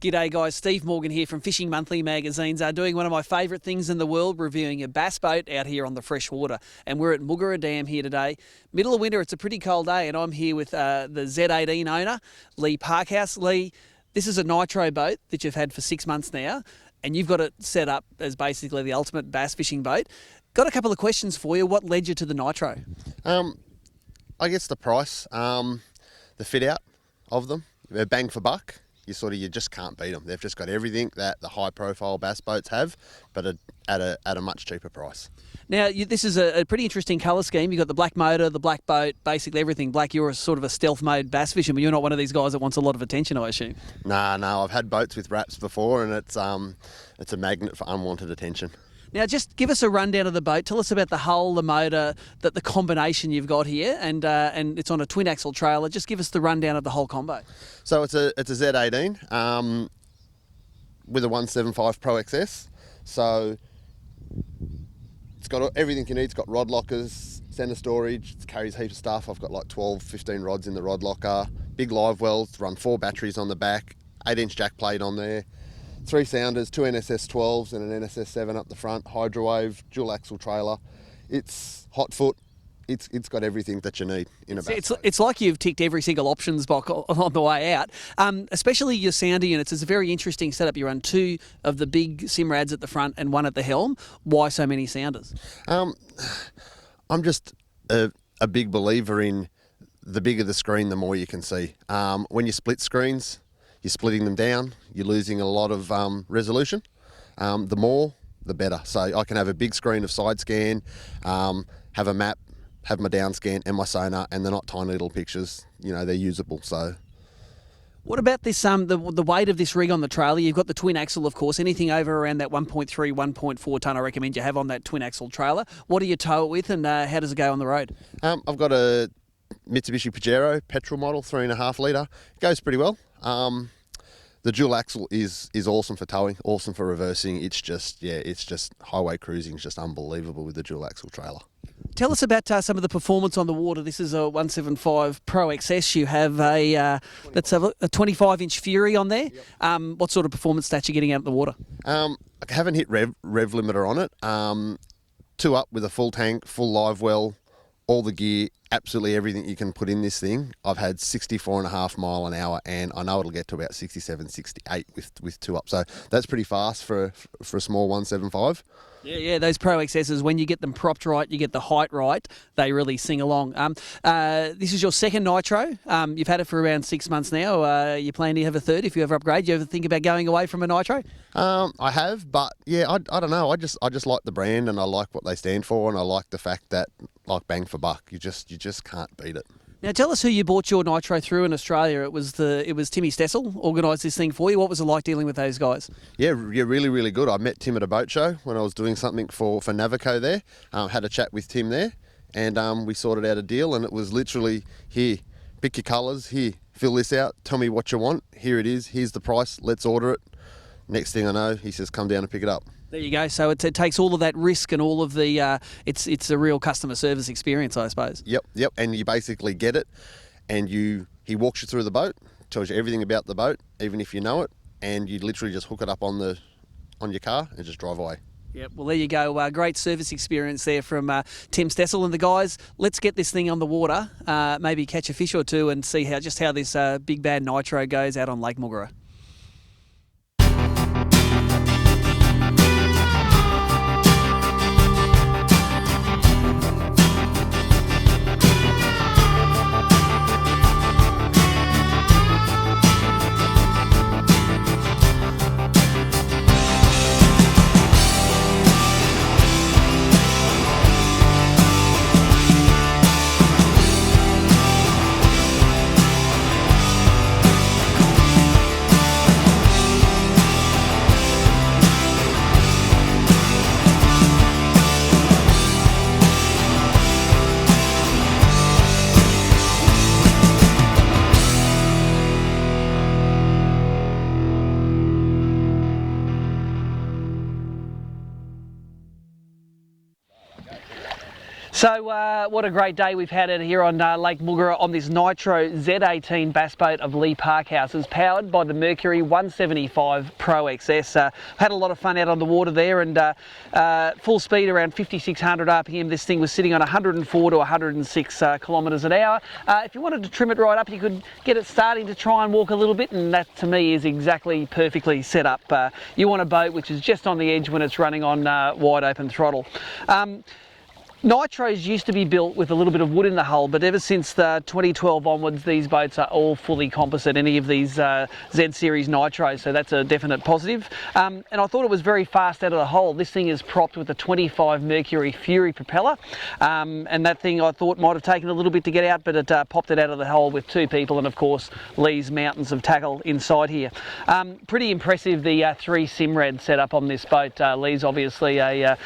G'day guys, Steve Morgan here from Fishing Monthly magazines, doing one of my favourite things in the world, reviewing a bass boat out here on the freshwater. And we're at Moogerah Dam here today. Middle of winter, it's a pretty cold day, and I'm here with the Z18 owner, Lee Parkhouse. Lee, this is a Nitro boat that you've had for 6 months now, and you've got it set up as basically the ultimate bass fishing boat. Got a couple of questions for you. What led you to the Nitro? I guess the price, the fit out of them, they're bang for buck. You just can't beat them. They've just got everything that the high profile bass boats have, but at a much cheaper price. Now, this is a pretty interesting colour scheme. You've got the black motor, the black boat, basically everything black. You're sort of a stealth mode bass fisherman, but you're not one of these guys that wants a lot of attention, I assume. No, I've had boats with wraps before, and it's a magnet for unwanted attention. Now, just give us a rundown of the boat. Tell us about the hull, the motor, the combination you've got here, and it's on a twin axle trailer. Just give us the rundown of the whole combo. So it's a Z18 with a 175 ProXS. So it's got everything you need. It's got rod lockers, centre storage. It carries heaps of stuff. I've got like 12, 15 rods in the rod locker. Big live wells. Run 4 batteries on the back. 8-inch jack plate on there. 3 sounders, 2 NSS 12s and an NSS 7 up the front, hydrowave, dual axle trailer. It's hot foot. It's got everything that you need in a bass boat. It's like you've ticked every single options box on the way out. Especially your sounder units. It's a very interesting setup. You run 2 of the big Simrads at the front and 1 at the helm. Why so many sounders? I'm just a big believer in the bigger the screen, the more you can see. When you split screens, you're splitting them down, you're losing a lot of resolution. The more, the better. So I can have a big screen of side scan, have a map, have my down scan and my sonar, and they're not tiny little pictures. You know, they're usable. So, what about this? The weight of this rig on the trailer? You've got the twin axle, of course. Anything over around that 1.3, 1.4 tonne, I recommend you have on that twin axle trailer. What do you tow it with, and how does it go on the road? I've got a Mitsubishi Pajero petrol model, 3.5 litre. It goes pretty well. The dual axle is awesome for towing, awesome for reversing. It's just highway cruising is just unbelievable with the dual axle trailer. Tell us about some of the performance on the water. This is a 175 ProXS. You have let's have a 25-inch Fury on there. Yep. What sort of performance stats are you getting out of the water? I haven't hit rev limiter on it. 2 up with a full tank, full live well, all the gear, absolutely everything you can put in this thing. I've had 64.5 mile an hour, and I know it'll get to about 67, 68 with 2 up. So that's pretty fast for a small 175. Yeah, those ProXSs, when you get them propped right, you get the height right, they really sing along. This is your second Nitro. You've had it for around 6 months now. You plan to have a third if you ever upgrade. Do you ever think about going away from a Nitro? I have, but yeah, I don't know. I just like the brand, and I like what they stand for, and I like the fact that, like, bang for buck, you just can't beat it. Now, tell us who you bought your Nitro through in Australia. It was Timmy Stessel organised this thing for you. What was it like dealing with those guys? Yeah, really, really good. I met Tim at a boat show when I was doing something for Navico there. Had a chat with Tim there, and we sorted out a deal, and it was literally, here, pick your colours, here, fill this out, tell me what you want, here it is, here's the price, let's order it. Next thing I know, he says, come down and pick it up. There you go. So it takes all of that risk and all of the, it's a real customer service experience, I suppose. Yep. And you basically get it, and he walks you through the boat, tells you everything about the boat, even if you know it, and you literally just hook it up on your car and just drive away. Yep. Well, there you go. Great service experience there from Tim Stessel and the guys. Let's get this thing on the water, maybe catch a fish or two, and see how this big bad Nitro goes out on Lake Moogerah. So what a great day we've had out here on Lake Moogerah on this Nitro Z18 bass boat of Lee Parkhouse. It's powered by the Mercury 175 ProXS. Had a lot of fun out on the water there, and full speed around 5,600 RPM. This thing was sitting on 104 to 106 kilometres an hour. If you wanted to trim it right up, you could get it starting to try and walk a little bit, and that to me is exactly perfectly set up. You want a boat which is just on the edge when it's running on wide open throttle. Nitros used to be built with a little bit of wood in the hull, but ever since the 2012 onwards, these boats are all fully composite, any of these Z series Nitros, so that's a definite positive. And I thought it was very fast out of the hole. This thing is propped with a 25 Mercury Fury propeller, and that thing I thought might have taken a little bit to get out, but it popped it out of the hole with two people, and of course Lee's mountains of tackle inside here. Pretty impressive, the 3 Simrad setup on this boat. Lee's obviously a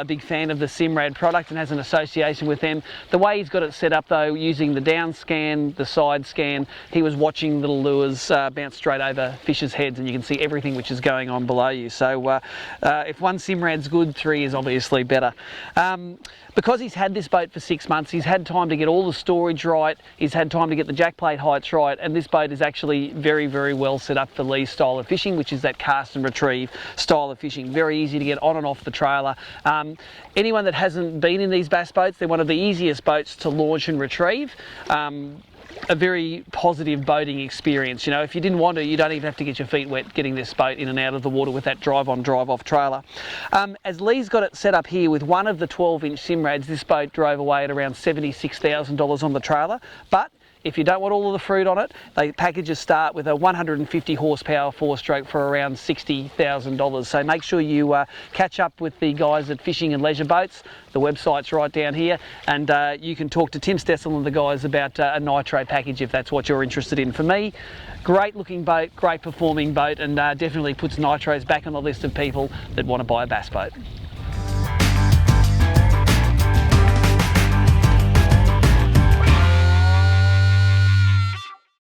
big fan of the Simrad product and has an association with them. The way he's got it set up though, using the down scan, the side scan, he was watching little lures bounce straight over fish's heads, and you can see everything which is going on below you. So if one Simrad's good, 3 is obviously better. Because he's had this boat for 6 months, he's had time to get all the storage right, he's had time to get the jack plate heights right, and this boat is actually very, very well set up for Lee's style of fishing, which is that cast and retrieve style of fishing. Very easy to get on and off the trailer. Anyone that hasn't been in these bass boats, they're one of the easiest boats to launch and retrieve. A very positive boating experience. You know, if you didn't want to, you don't even have to get your feet wet getting this boat in and out of the water with that drive-on, drive-off trailer. As Lee's got it set up here with one of the 12-inch Simrads, this boat drove away at around $76,000 on the trailer, but if you don't want all of the fruit on it, the packages start with a 150 horsepower 4-stroke for around $60,000. So make sure you catch up with the guys at Fishing and Leisure Boats. The website's right down here, and you can talk to Tim Stessel and the guys about a Nitro package if that's what you're interested in. For me, great looking boat, great performing boat, and definitely puts Nitros back on the list of people that want to buy a bass boat.